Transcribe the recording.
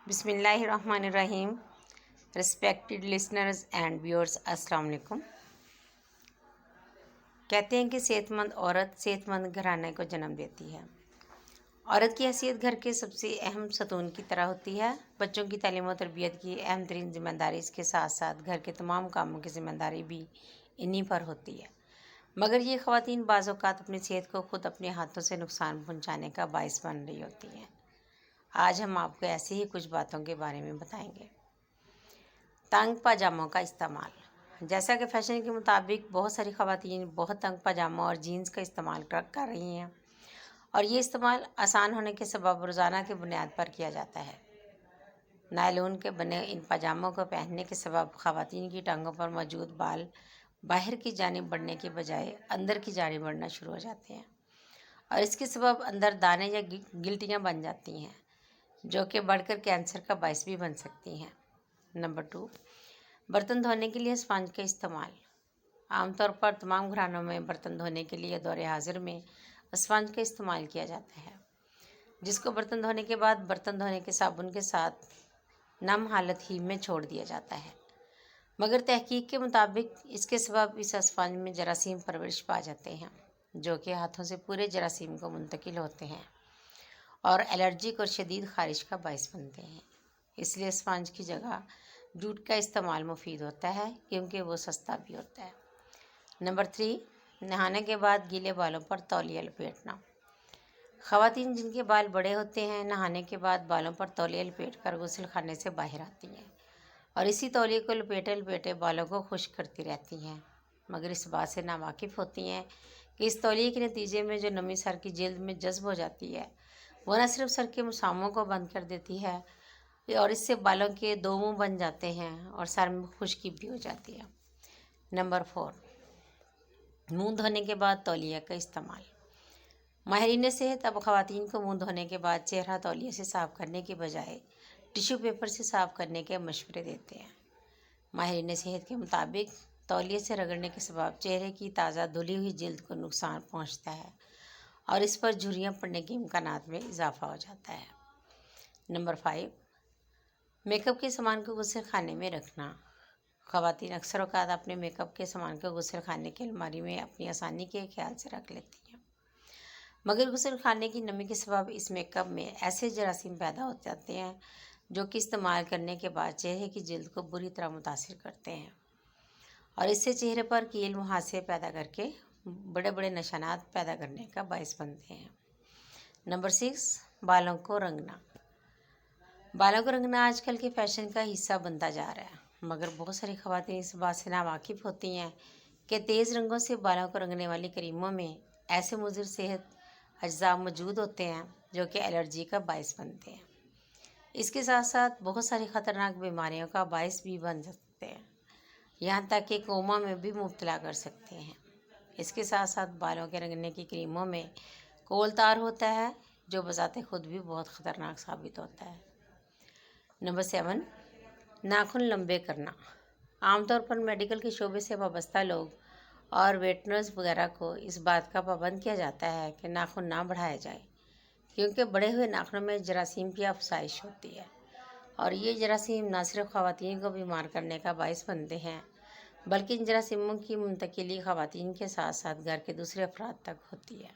بسم اللہ الرحمن الرحیم. رسپیکٹڈ لسنرز اینڈ ویورز، السلام علیکم. کہتے ہیں کہ صحت مند عورت صحت مند گھرانے کو جنم دیتی ہے. عورت کی حیثیت گھر کے سب سے اہم ستون کی طرح ہوتی ہے. بچوں کی تعلیم و تربیت کی اہم ترین ذمہ داری اس کے ساتھ ساتھ گھر کے تمام کاموں کی ذمہ داری بھی انہی پر ہوتی ہے. مگر یہ خواتین بعض اوقات اپنی صحت کو خود اپنے ہاتھوں سے نقصان پہنچانے کا باعث بن رہی ہوتی ہیں. آج ہم آپ کو ایسی ہی کچھ باتوں کے بارے میں بتائیں گے. تنگ پاجاموں کا استعمال. جیسا کہ فیشن کے مطابق بہت ساری خواتین بہت تنگ پاجاموں اور جینز کا استعمال کر رہی ہیں، اور یہ استعمال آسان ہونے کے سبب روزانہ کی بنیاد پر کیا جاتا ہے. نائلون کے بنے ان پاجاموں کو پہننے کے سبب خواتین کی ٹانگوں پر موجود بال باہر کی جانب بڑھنے کے بجائے اندر کی جانب بڑھنا شروع ہو جاتے ہیں، اور اس کے سبب اندر دانے یا گلٹیاں بن جاتی ہیں، جو کہ بڑھ کر کینسر کا باعث بھی بن سکتی ہیں. نمبر 2، برتن دھونے کے لیے اسپنج کا استعمال. عام طور پر تمام گھرانوں میں برتن دھونے کے لیے دور حاضر میں اسپنج کا استعمال کیا جاتا ہے، جس کو برتن دھونے کے بعد برتن دھونے کے صابن کے ساتھ نم حالت ہی میں چھوڑ دیا جاتا ہے. مگر تحقیق کے مطابق اس کے سبب اس اسپنج میں جراثیم پرورش پا جاتے ہیں، جو کہ ہاتھوں سے پورے جراثیم کو منتقل ہوتے ہیں اور الرجک اور شدید خارش کا باعث بنتے ہیں. اس لیے اسپنج کی جگہ جوٹ کا استعمال مفید ہوتا ہے، کیونکہ وہ سستا بھی ہوتا ہے. نمبر 3، نہانے کے بعد گیلے بالوں پر تولیہ لپیٹنا. خواتین جن کے بال بڑے ہوتے ہیں نہانے کے بعد بالوں پر تولیہ لپیٹ کر غسل خانے سے باہر آتی ہیں اور اسی تولیے کو لپیٹے لپیٹے بالوں کو خشک کرتی رہتی ہیں، مگر اس بات سے ناواقف ہوتی ہیں کہ اس تولیے کے نتیجے میں جو نمی سر کی جلد میں جذب ہو جاتی ہے وہ نہ صرف سر کے مساموں کو بند کر دیتی ہے، اور اس سے بالوں کے 2 منہ بن جاتے ہیں اور سر میں خشکی بھی ہو جاتی ہے. نمبر 4، منہ دھونے کے بعد تولیہ کا استعمال. ماہرین صحت اب خواتین کو منہ دھونے کے بعد چہرہ تولیے سے صاف کرنے کے بجائے ٹیشو پیپر سے صاف کرنے کے مشورے دیتے ہیں. ماہرین صحت کے مطابق تولیے سے رگڑنے کے سبب چہرے کی تازہ دھلی ہوئی جلد کو نقصان پہنچتا ہے اور اس پر جھریاں پڑنے کے امکانات میں اضافہ ہو جاتا ہے. نمبر 5، میک اپ کے سامان کو غسل خانے میں رکھنا. خواتین اکثر اوقات اپنے میک اپ کے سامان کو غسل خانے کی الماری میں اپنی آسانی کے خیال سے رکھ لیتی ہیں، مگر غسل خانے کی نمی کے سبب اس میک اپ میں ایسے جراثیم پیدا ہو جاتے ہیں جو کہ استعمال کرنے کے بعد چہرے کی جلد کو بری طرح متاثر کرتے ہیں اور اس سے چہرے پر کیل مہاسے پیدا کر کے بڑے بڑے نشانات پیدا کرنے کا باعث بنتے ہیں. نمبر 6، بالوں کو رنگنا. بالوں کو رنگنا آج کل کے فیشن کا حصہ بنتا جا رہا ہے، مگر بہت ساری خواتین اس بات سے ناواقف ہوتی ہیں کہ تیز رنگوں سے بالوں کو رنگنے والی کریموں میں ایسے مضر صحت اجزاء موجود ہوتے ہیں جو کہ الرجی کا باعث بنتے ہیں. اس کے ساتھ ساتھ بہت ساری خطرناک بیماریوں کا باعث بھی بن سکتے ہیں، یہاں تک کہ کوما میں بھی مبتلا کر سکتے ہیں. اس کے ساتھ ساتھ بالوں کے رنگنے کی کریموں میں کول تار ہوتا ہے، جو بذات خود بھی بہت خطرناک ثابت ہوتا ہے. نمبر 7، ناخن لمبے کرنا. عام طور پر میڈیکل کے شعبے سے وابستہ لوگ اور ویٹرنرز وغیرہ کو اس بات کا پابند کیا جاتا ہے کہ ناخن نہ بڑھائے جائیں، کیونکہ بڑے ہوئے ناخنوں میں جراثیم کی افزائش ہوتی ہے اور یہ جراثیم نہ صرف خواتین کو بیمار کرنے کا باعث بنتے ہیں بلکہ ان جراثیموں کی منتقلی خواتین کے ساتھ ساتھ گھر کے دوسرے افراد تک ہوتی ہے.